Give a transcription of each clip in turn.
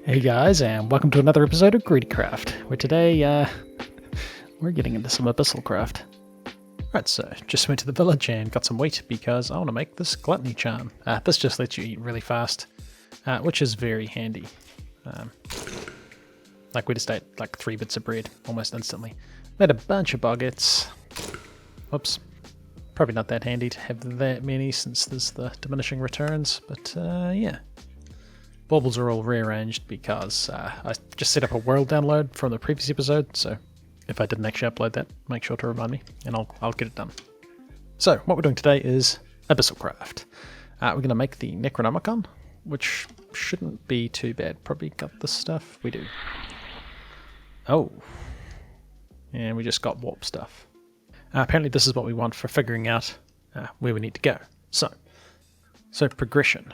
Hey guys, and welcome to another episode of GreedyCraft, where today, we're getting into some Abyssalcraft. Right, so just went to the village and got some wheat because I want to make this gluttony charm. This just lets you eat really fast, which is very handy. Like we just ate like 3 bits of bread almost instantly. Made a bunch of baguettes. Whoops. Probably not that handy to have that many since there's the diminishing returns, but yeah. Baubles are all rearranged because I just set up a world download from the previous episode, so if I didn't actually upload that, make sure to remind me, and I'll get it done. So, what we're doing today is Abyssalcraft. We're going to make the Necronomicon, which shouldn't be too bad. Probably got this stuff. We do. Oh. And we just got warp stuff. Apparently this is what we want for figuring out where we need to go. So progression.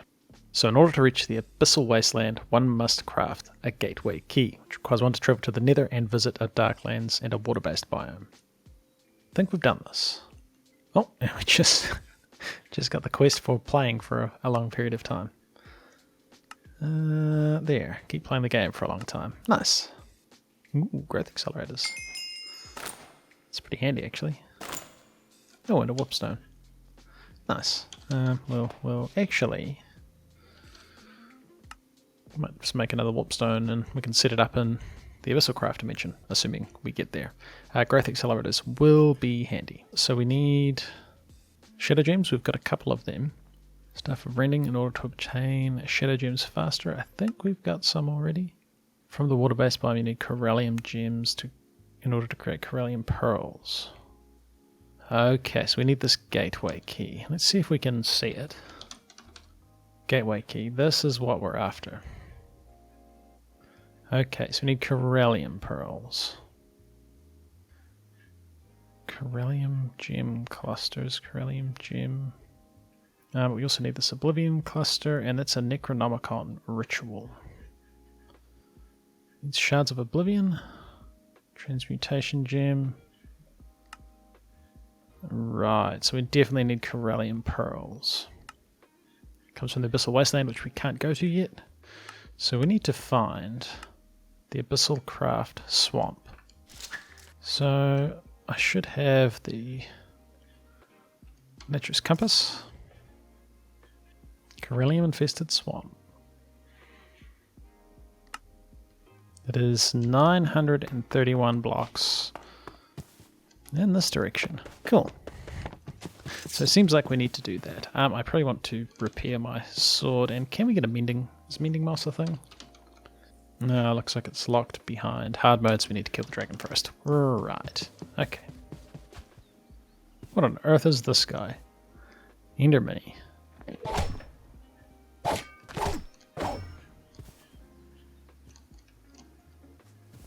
So in order to reach the Abyssal Wasteland, one must craft a gateway key, which requires one to travel to the Nether and visit a Darklands and a water-based biome. I think we've done this. Oh, and we just got the quest for playing for a long period of time. There, keep playing the game for a long time. Nice. Ooh, growth accelerators. It's pretty handy, actually. Oh, and a warpstone. Nice. Well, actually, I might just make another warpstone and we can set it up in the Abyssalcraft dimension, assuming we get there. Growth accelerators will be handy. So we need shadow gems. We've got a couple of them. Stuff of rending in order to obtain shadow gems faster. I think we've got some already. From the water-based biome, you need corallium gems in order to create corallium pearls. Okay, so we need this gateway key. Let's see if we can see it. Gateway key. This is what we're after. Okay, so we need corallium pearls. Corallium gem clusters. Corallium gem. But we also need this oblivion cluster, and that's a Necronomicon ritual. Needs shards of oblivion. Transmutation gem. Right, so we definitely need corallium pearls. Comes from the Abyssal Wasteland, which we can't go to yet. So we need to find the Abyssalcraft swamp. So I should have the Nature's Compass. Corallium infested swamp. It is 931 blocks in this direction. Cool. So it seems like we need to do that. I probably want to repair my sword. And can we get a mending? Is mending moss a thing? No, looks like it's locked behind hard modes. We need to kill the dragon first. Right. Okay. What on earth is this guy? Endermini.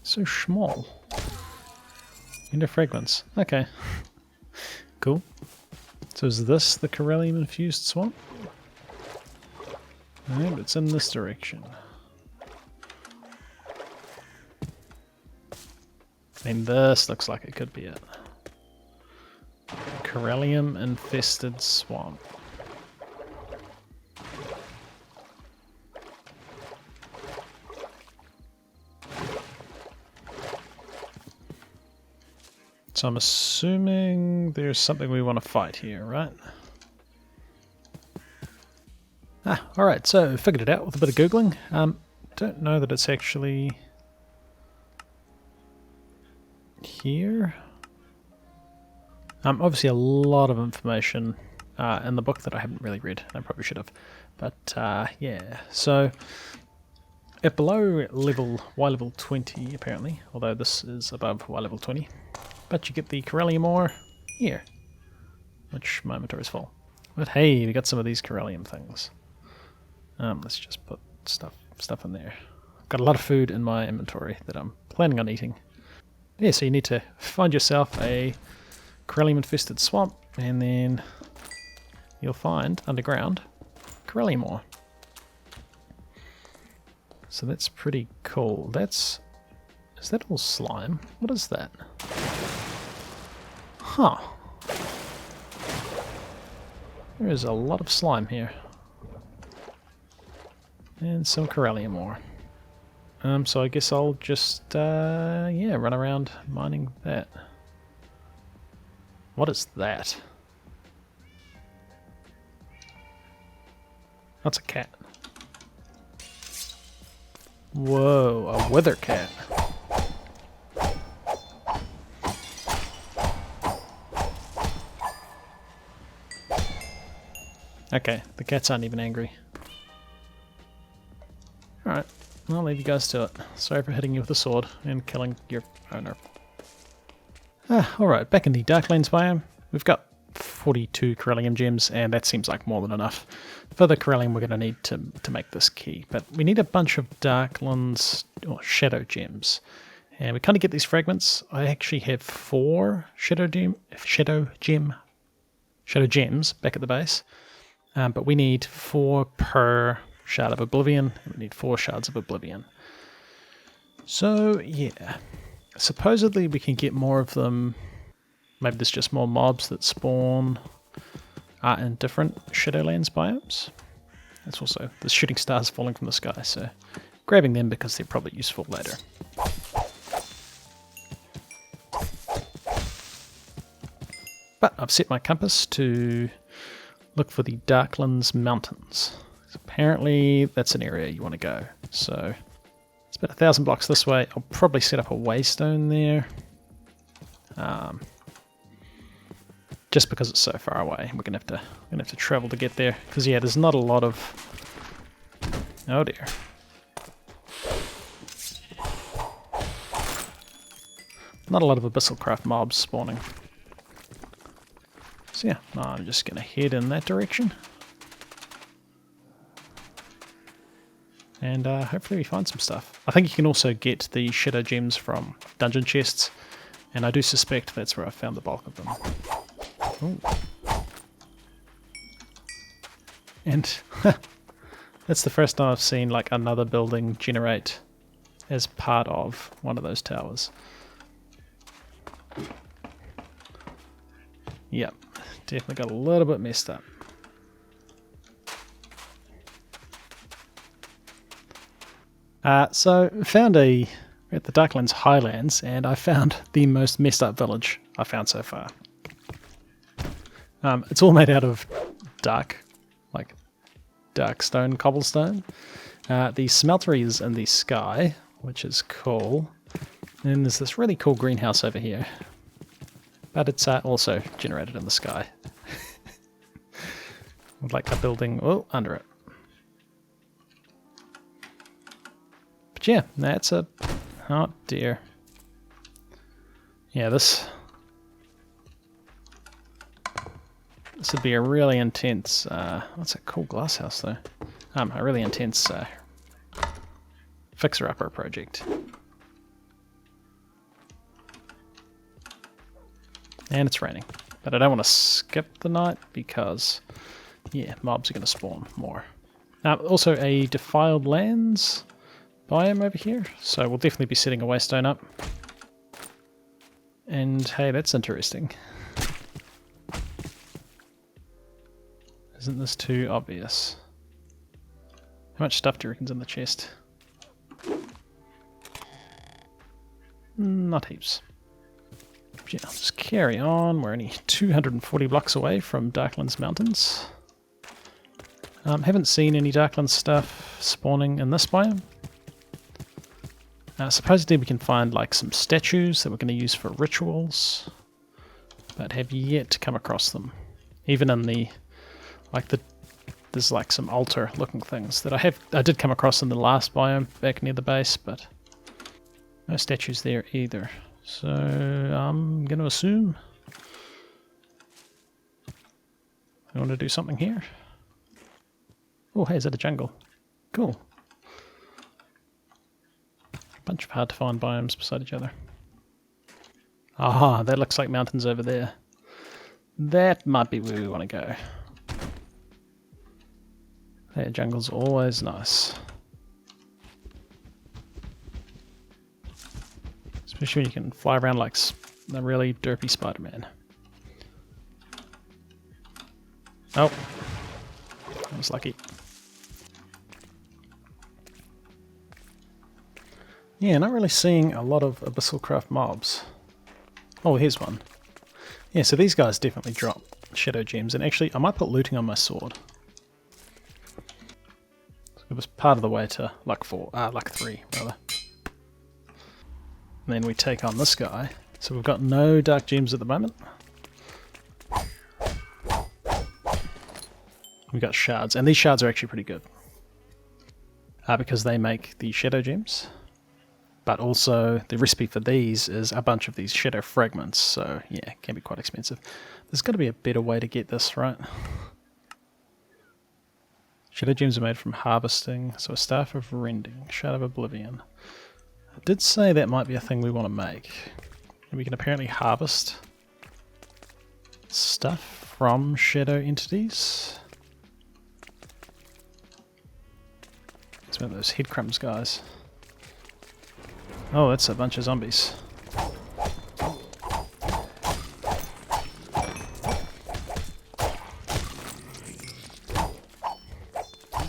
So small. Ender fragments. Okay. Cool. So is this the corallium infused swamp? And it's in this direction. I mean, this looks like it could be it. Corallium infested swamp. So I'm assuming there's something we want to fight here, right? Alright, so figured it out with a bit of Googling. Don't know that it's actually here. Obviously a lot of information in the book that I haven't really read. I probably should have. But yeah, so at below Y level 20 apparently, although this is above Y level 20. But you get the corallium ore here, which my inventory is full. But hey, we got some of these corallium things. Let's just put stuff in there. I've got a lot of food in my inventory that I'm planning on eating. Yeah, so you need to find yourself a corallium infested swamp, and then you'll find underground corallium ore. So that's pretty cool. Is that all slime? What is that? Huh. There is a lot of slime here. And some corallium ore. So I guess I'll just, yeah, run around mining that. What is that? That's a cat. Whoa, a wither cat. Okay, the cats aren't even angry. Alright, I'll leave you guys to it. Sorry for hitting you with a sword and killing your owner. Alright, back in the Darklands biome. We've got 42 Corellium gems, and that seems like more than enough. For the Corellium we're going to need to make this key, but we need a bunch of Darklands, or Shadow gems. And we kind of get these fragments. I actually have 4 Shadow gems back at the base. But we need 4 per Shard of Oblivion, and we need 4 Shards of Oblivion. So, yeah. Supposedly we can get more of them. Maybe there's just more mobs that spawn in different Shadowlands biomes. There's also the shooting stars falling from the sky, so grabbing them because they're probably useful later. But I've set my compass to look for the Darklands Mountains. Apparently that's an area you want to go. So it's about 1,000 blocks this way. I'll probably set up a waystone there. Just because it's so far away. We're gonna have to travel to get there. Because yeah, there's not a lot of... Oh dear. Not a lot of Abyssalcraft mobs spawning. So yeah, I'm just gonna head in that direction. And hopefully we find some stuff. I think you can also get the Shadow Gems from dungeon chests, and I do suspect that's where I found the bulk of them. Ooh. And that's the first time I've seen like another building generate as part of one of those towers. Yep, definitely got a little bit messed up. So found at the Darklands Highlands, and I found the most messed up village I found so far. It's all made out of dark stone cobblestone. The smeltery is in the sky, which is cool. And then there's this really cool greenhouse over here. But it's also generated in the sky. With like a building under it. But yeah, that's a... Oh dear. Yeah, this would be a really intense... that's a cool glass house though. A really intense fixer-upper project. And it's raining. But I don't want to skip the night because, yeah, mobs are going to spawn more. Also a Defiled Lands biome over here. So we'll definitely be setting a waystone up. And hey, that's interesting. Isn't this too obvious? How much stuff do you reckon's in the chest? Not heaps. Yeah, I'll just carry on. We're only 240 blocks away from Darklands Mountains. Haven't seen any Darklands stuff spawning in this biome. Supposedly we can find like some statues that we're going to use for rituals, but have yet to come across them. Even in there's like some altar looking things that I did come across in the last biome back near the base, but no statues there either. So I'm going to assume I want to do something here. Oh, hey, is that a jungle? Cool. A bunch of hard to find biomes beside each other. Aha, that looks like mountains over there. That might be where we want to go. Hey, jungle's always nice. Especially when you can fly around like a really derpy Spider-Man. Oh, I was lucky. Yeah, not really seeing a lot of Abyssalcraft mobs. Oh, here's one. Yeah, so these guys definitely drop shadow gems, and actually I might put looting on my sword. It was part of the way to luck 3 rather. And then we take on this guy. So we've got no dark gems at the moment. We've got shards, and these shards are actually pretty good. Because they make the shadow gems. But also, the recipe for these is a bunch of these shadow fragments, so yeah, it can be quite expensive. There's got to be a better way to get this, right? Shadow gems are made from harvesting, so a staff of rending, shard of oblivion. I did say that might be a thing we want to make. And we can apparently harvest stuff from shadow entities. It's one of those head crumbs guys. Oh, that's a bunch of zombies.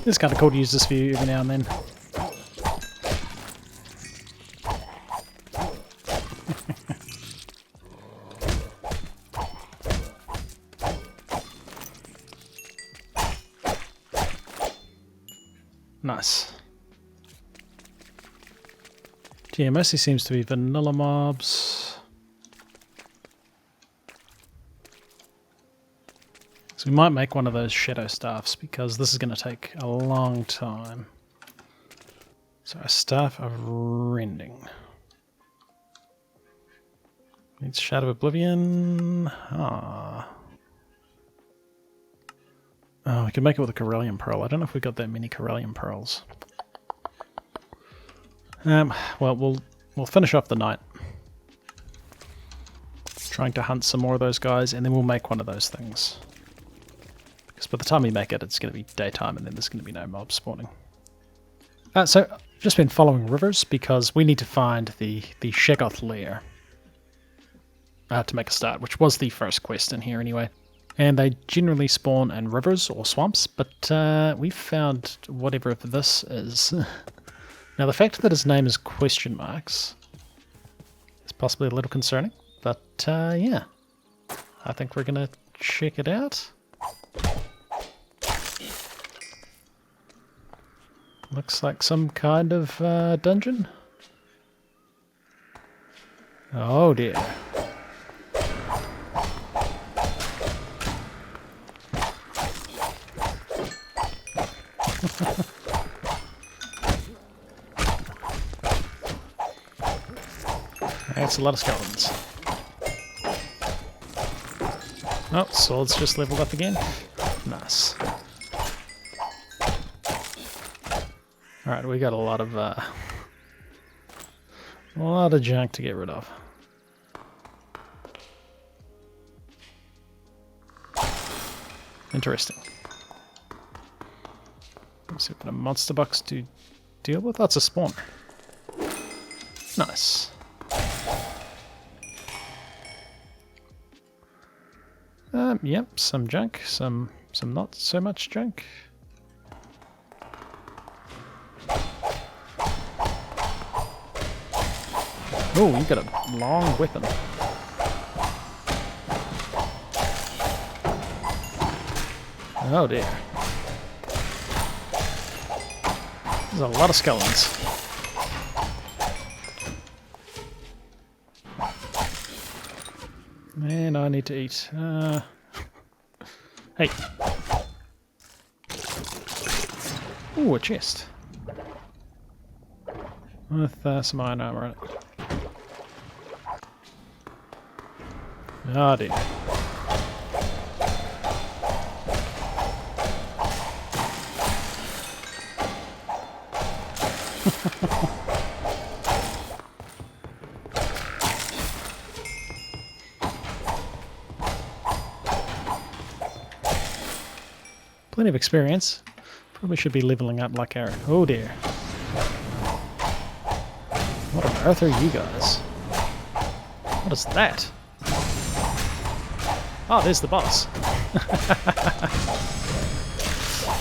It's kind of cool to use this view every now and then. Nice. Yeah, mostly seems to be vanilla mobs. So we might make one of those shadow staffs because this is going to take a long time. So a staff of rending. Needs shard of oblivion. Ah. Oh, we can make it with a Corellium pearl. I don't know if we've got that many Corellium pearls. Well, we'll finish off the night. Trying to hunt some more of those guys, and then we'll make one of those things. Because by the time we make it, it's going to be daytime, and then there's going to be no mobs spawning. So, I've just been following rivers, because we need to find the Shoggoth lair. To make a start, which was the first quest in here anyway. And they generally spawn in rivers or swamps, but we found whatever this is. Now the fact that his name is question marks is possibly a little concerning, but yeah, I think we're gonna check it out. Looks like some kind of dungeon. Oh dear. That's a lot of skeletons. Oh, sword's just leveled up again. Nice. Alright, we got a lot of junk to get rid of. Interesting. Let's see what a monster box to deal with. That's a spawner. Nice. Yep, some junk, some not so much junk. Oh, you got a long weapon. Oh dear. There's a lot of skeletons. And I need to eat. Hey. Ooh, a chest. With some iron armor in it. Oh dear. Plenty of experience. Probably should be leveling up like our... Oh dear. What on earth are you guys? What is that? Oh, there's the boss.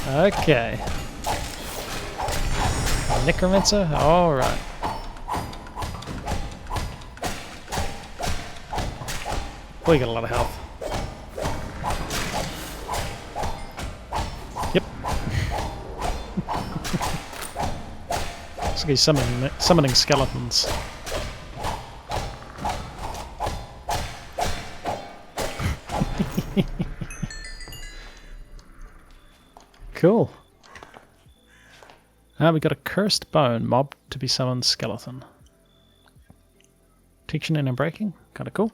Okay. Necromancer? Alright. Oh, you got a lot of health. Yep. Looks like he's summoning skeletons. Cool. We got a cursed bone, mob to be summoned skeleton. Protection and unbreaking, kind of cool.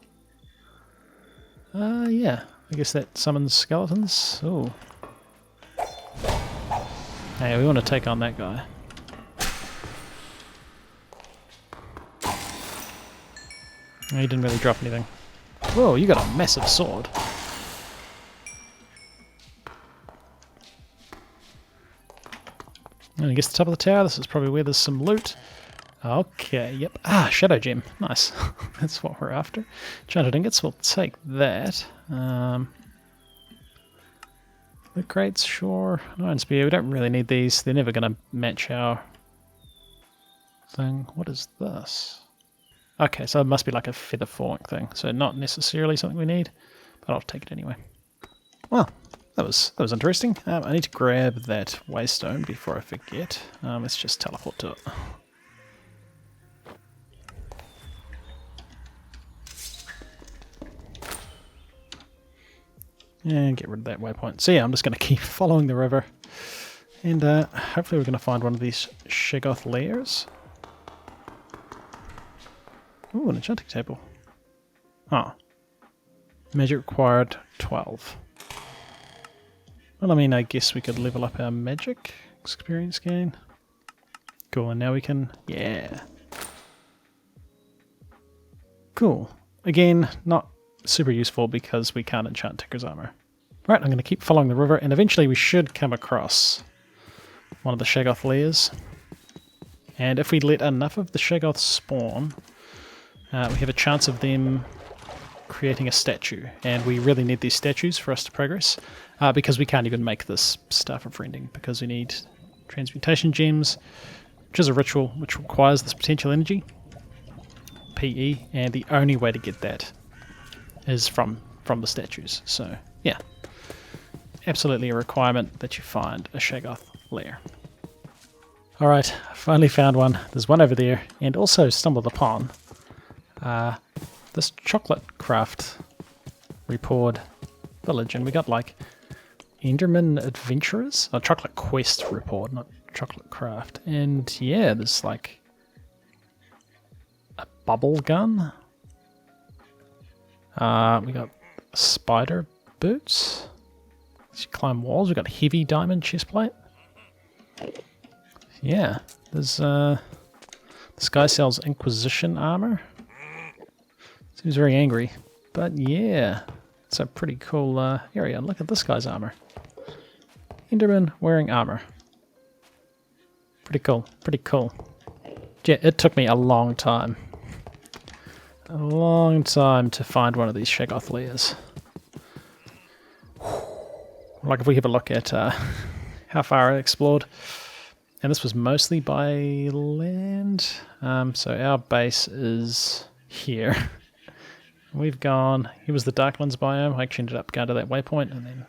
Yeah, I guess that summons skeletons. Oh. Hey, we want to take on that guy. He didn't really drop anything. Whoa, you got a massive sword. And I guess the top of the tower, this is probably where there's some loot. Okay, yep. Ah, shadow gem. Nice. That's what we're after. Enchanted ingots, we'll take that. Loot crates, sure. Iron spear, we don't really need these. They're never going to match our thing. What is this? Okay, so it must be like a feather falling thing. So not necessarily something we need, but I'll take it anyway. Well, that was interesting. I need to grab that waystone before I forget. Let's just teleport to it. And get rid of that waypoint. So yeah, I'm just going to keep following the river. And hopefully we're going to find one of these Shoggoth lairs. Ooh, an enchanting table. Oh. Magic required 12. Well, I mean, I guess we could level up our magic experience gain. Cool, and now we can... Yeah. Cool. Again, not super useful because we can't enchant Ticker's armor. Right, I'm going to keep following the river, and eventually we should come across one of the Shoggoth lairs. And if we let enough of the Shoggoth spawn, we have a chance of them creating a statue. And we really need these statues for us to progress, because we can't even make this Staff of Rending, because we need transmutation gems, which is a ritual which requires this potential energy, PE, and the only way to get that is from the statues. So yeah, absolutely a requirement that you find a Shoggoth lair. Alright, I finally found one. There's one over there, and also stumbled upon this ClassicDuff report village, and we got like Enderman Adventurers? Oh, Chocolate Quest report, not ClassicDuff. And yeah, there's like a bubble gun. We got spider boots. As you climb walls, we got heavy diamond chestplate. Yeah, there's this guy sells Inquisition armor. Seems very angry, but yeah, it's a pretty cool area. Look at this guy's armor. Enderman wearing armor. Pretty cool, pretty cool. Yeah, it took me a long time to find one of these Shoggoth lairs. Like if we have a look at how far I explored, and this was mostly by land, so our base is here. We've gone, here was the Darklands biome. I actually ended up going to that waypoint and then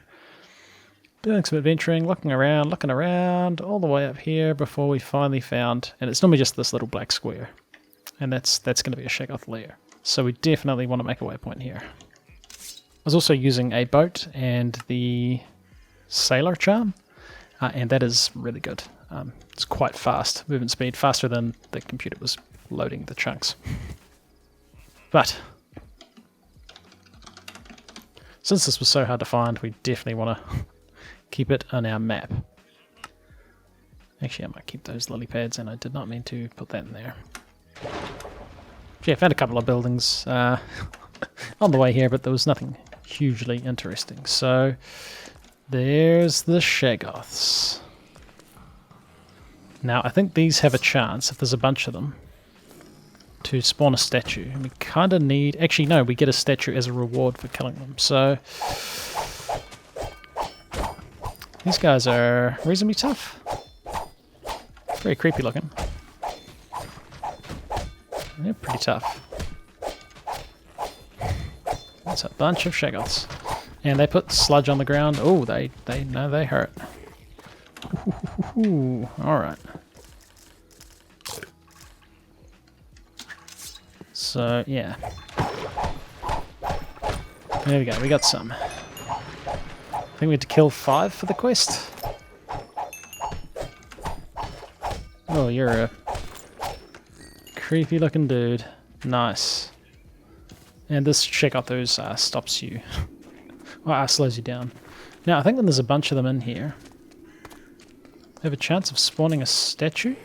doing some adventuring, looking around, all the way up here before we finally found, and it's normally just this little black square, and that's going to be a Shoggoth lair. So we definitely want to make a waypoint here. I was also using a boat and the sailor charm, and that is really good. It's quite fast, movement speed, faster than the computer was loading the chunks. But since this was so hard to find, we definitely want to keep it on our map. Actually, I might keep those lily pads, and I did not mean to put that in there. Yeah, I found a couple of buildings on the way here, but there was nothing hugely interesting. So there's the Shoggoths. Now, I think these have a chance, if there's a bunch of them, to spawn a statue. And we kind of need... Actually, no, we get a statue as a reward for killing them. So these guys are reasonably tough. Very creepy looking. They're pretty tough. That's a bunch of Shoggoths. And they put sludge on the ground. Oh, they hurt. Ooh, alright. So, yeah. There we go, we got some. I think we had to kill 5 for the quest. Oh, you're a creepy looking dude. Nice. And this Shoggoth stops you. Well, slows you down. Now, I think when there's a bunch of them in here, they have a chance of spawning a statue.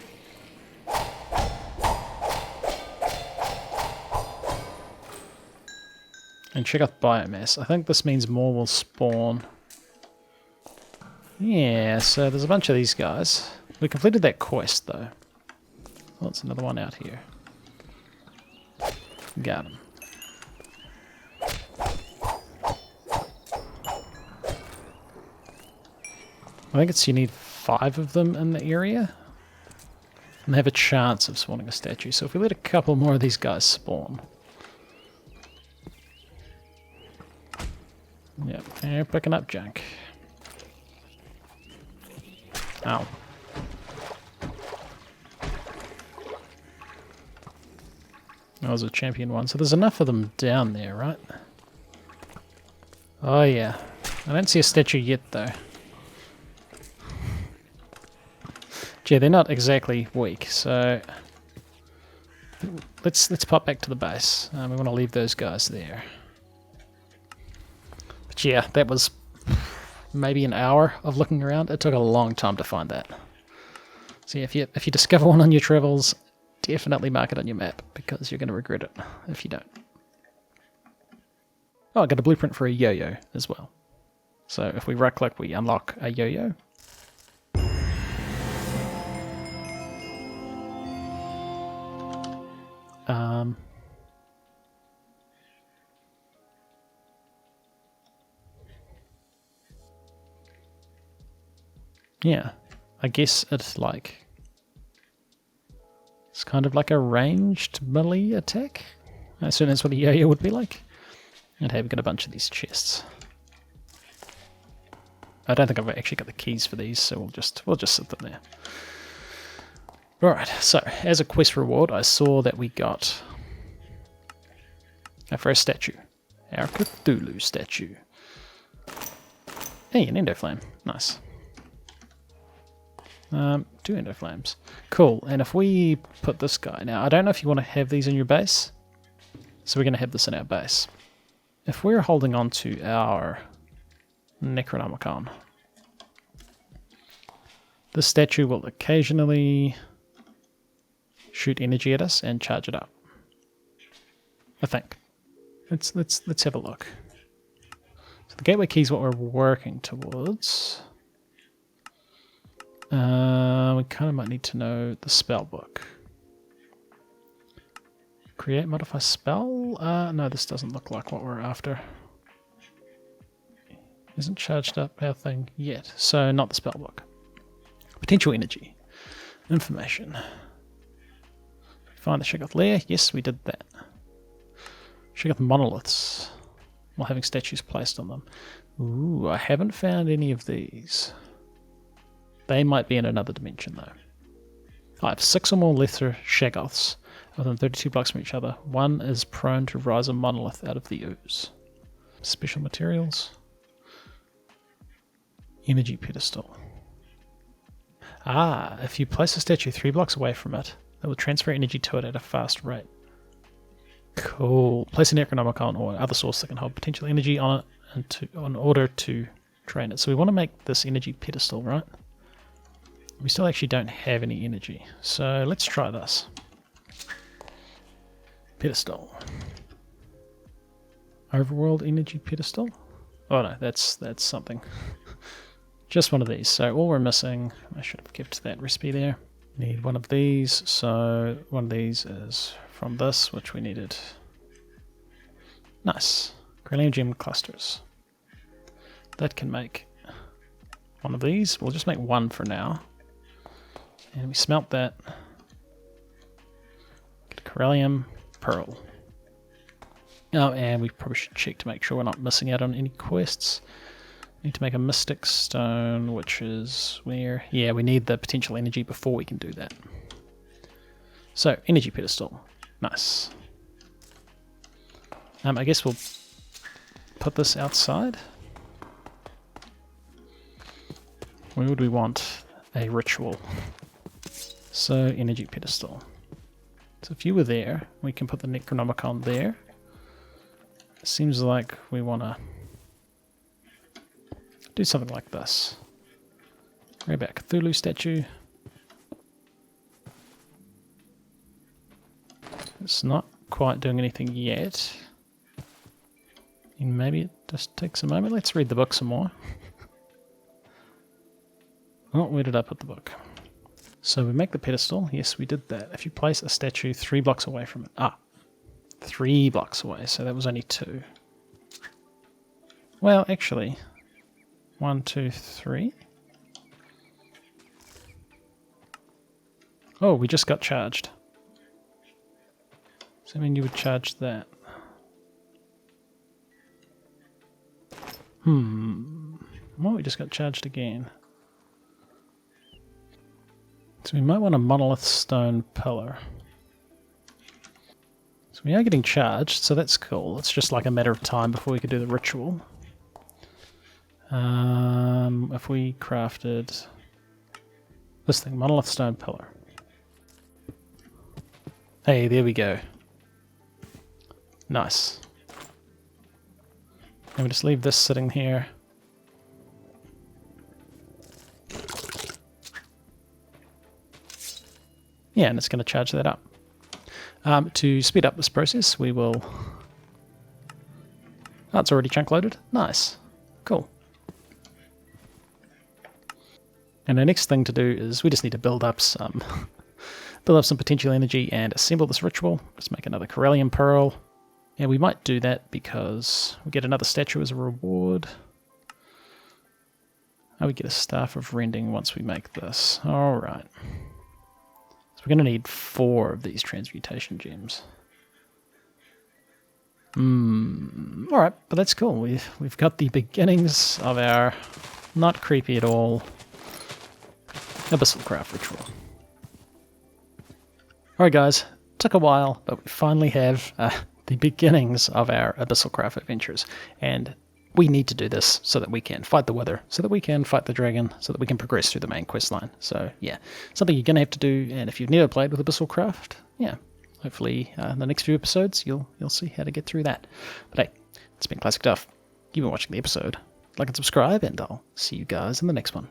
And Shoggoth biomass. I think this means more will spawn. Yeah, so there's a bunch of these guys. We completed that quest, though. Oh, there's another one out here. Got him. I think it's you need 5 of them in the area. And they have a chance of spawning a statue. So if we let a couple more of these guys spawn. Yep, they're picking up junk. Ow. That was a champion one. So there's enough of them down there, right? Oh yeah. I don't see a statue yet, though. Gee, they're not exactly weak, so let's pop back to the base. We want to leave those guys there. But yeah, that was maybe an hour of looking around. It took a long time to find that. So yeah, if you discover one on your travels, definitely mark it on your map, because you're going to regret it if you don't. Oh, I got a blueprint for a yo-yo as well. So if we right click, we unlock a yo-yo. Yeah, I guess it's like, it's kind of like a ranged melee attack. I assume that's what a yo-yo would be like. And hey, we've got a bunch of these chests. I don't think I've actually got the keys for these, so we'll just sit them there. Alright, so as a quest reward, I saw that we got our first statue. Our Cthulhu statue. Hey, an endo flame. Nice. 2 endo flames. Cool, and if we put this guy... Now, I don't know if you want to have these in your base, so we're going to have this in our base. If we're holding on to our Necronomicon, this statue will occasionally shoot energy at us and charge it up. I think. Let's have a look. So the gateway key is what we're working towards. We kind of might need to know the spell book. Create, modify spell? No, this doesn't look like what we're after. Isn't charged up our thing yet, so not the spell book. Potential energy. Information. Find the Shoggoth lair. Yes, we did that. Shoggoth monoliths. While having statues placed on them. Ooh, I haven't found any of these. They might be in another dimension, though. I have 6 or more lesser Shoggoths within 32 blocks from each other. One is prone to rise a monolith out of the ooze. Special materials. Energy pedestal. Ah, if you place a statue 3 blocks away from it, it will transfer energy to it at a fast rate. Cool. Place an Necronomicon or other source that can hold potential energy on it in order to train it. So we want to make this energy pedestal, right? We still actually don't have any energy, so let's try this. Pedestal. Overworld energy pedestal? Oh no, that's something. Just one of these. So all we're missing, I should have kept that recipe there. Need one of these, so one of these is from this, which we needed. Nice. Grelium gem clusters. That can make one of these. We'll just make one for now. And we smelt that. Get a Corellium pearl. Oh, and we probably should check to make sure we're not missing out on any quests. Need to make a mystic stone, which is where... Yeah, we need the potential energy before we can do that. So, energy pedestal. Nice. I guess we'll put this outside. Where would we want a ritual? So, energy pedestal. So if you were there, we can put the Necronomicon there. Seems like we want to do something like this. Grab our Cthulhu statue. It's not quite doing anything yet. And maybe it just takes a moment. Let's read the book some more. Oh, where did I put the book? So we make the pedestal. Yes, we did that. If you place a statue 3 blocks away from it. 3 blocks away. So that was only 2. Well, actually, 1, 2, 3. Oh, we just got charged. Does that mean you would charge that? Well, we just got charged again. So we might want a monolith stone pillar. So we are getting charged, so that's cool. It's just like a matter of time before we could do the ritual. If we crafted this thing, monolith stone pillar. Hey, there we go. Nice. And we just leave this sitting here. Yeah, and it's going to charge that up. To speed up this process, we will... Oh, it's already chunk loaded. Nice. Cool. And the next thing to do is we just need to build up some potential energy and assemble this ritual. Just make another Corellium Pearl. And we might do that because we get another statue as a reward. Oh, we get a Staff of Rending once we make this. Alright. So we're going to need 4 of these transmutation gems. Alright, but that's cool. We've got the beginnings of our not creepy at all Abyssalcraft ritual. Alright guys, took a while, but we finally have the beginnings of our Abyssalcraft adventures. And we need to do this so that we can fight the Wither, so that we can fight the dragon, so that we can progress through the main quest line. So yeah, something you're going to have to do, and if you've never played with Abyssalcraft, yeah, hopefully in the next few episodes you'll see how to get through that. But hey, it's been ClassicDuff. You've been watching the episode. Like and subscribe, and I'll see you guys in the next one.